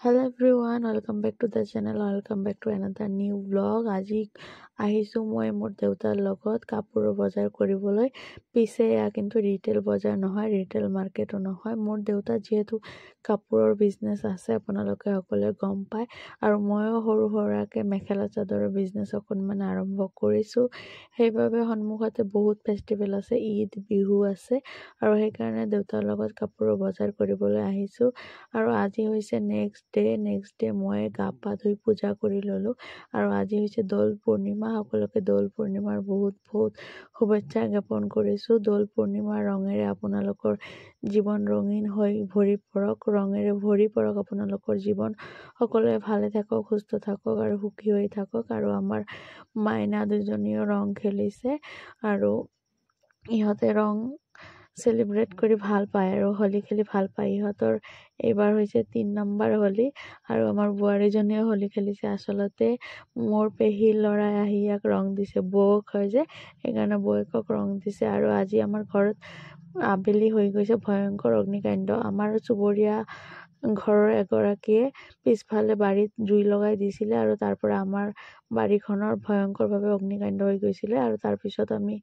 Hello everyone, welcome back to the channel, welcome back to another new vlog. আজি আহিছো মই মোৰ দেউতাৰ লগত কাপোৰৰ বজাৰ কৰিবলৈ। পিছে কিন্তু ৰিটেল বজাৰ নহয়, ৰিটেল মাৰ্কেটো নহয়। মোৰ দেউতা যেহেতু কাপোৰৰ বিজনেস আছে, আপোনালোকে সকলোৱে গম পায়, আৰু ময়ো সৰু সৰুকে মেখেলা চাদৰৰ বিজনেস অকণমান আৰম্ভ কৰিছো। সেইবাবে সন্মুখতে বহুত ফেষ্টিভেল আছে, ঈদ বিহু আছে, আৰু সেইকাৰণে দেউতাৰ লগত কাপোৰৰ বজাৰ কৰিবলৈ আহিছো। আৰু আজি হৈছে নেক্সট ডে মই গা পা ধুই পূজা কৰি ললো, আৰু আজি হৈছে দোল পূৰ্ণিমা। সকলোকে দোল পূৰ্ণিমাৰ বহুত শুভেচ্ছা জ্ঞাপন কৰিছো। দোল পূৰ্ণিমাৰ ৰঙেৰে আপোনালোকৰ জীৱন ৰঙীন হৈ ভৰি পৰক, ৰঙেৰে ভৰি পৰক আপোনালোকৰ জীৱন। সকলোৱে ভালে থাকক, সুস্থ থাকক আৰু সুখী হৈ থাকক। আৰু আমাৰ মাইনা দুজনীও ৰং খেলিছে, আৰু ইহঁতে ৰং সেলিব্ৰেট কৰি ভাল পায় আৰু হোলি খেলি ভাল পায়। ইহঁতৰ এইবাৰ হৈছে 3 নম্বৰ হোলি, আৰু আমাৰ বোৱাৰীজনীও হোলি খেলিছে। আচলতে মোৰ পেহী ল'ৰাই আহি ইয়াক ৰং দিছে, বৌক হয় যে, সেইকাৰণে বৌকক ৰং দিছে। আৰু আজি আমাৰ ঘৰত আবেলি হৈ গৈছে ভয়ংকৰ অগ্নিকাণ্ড। আমাৰ চুবুৰীয়া ঘৰৰ এগৰাকীয়ে পিছফালে বাৰীত জুই লগাই দিছিলে, আৰু তাৰ পৰা আমাৰ বাৰীখনৰ ভয়ংকৰভাৱে অগ্নিকাণ্ড হৈ গৈছিলে। আৰু তাৰ পিছত আমি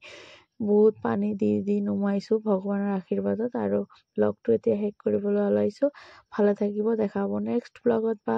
বহুত পানী দি নুমাইছো ভগৱানৰ আশীৰ্বাদত। আৰু ব্লগটো এতিয়া শেষ কৰিবলৈ ওলাইছো। ভালে থাকিব, দেখা হ'ব নেক্সট ব্লগত। বা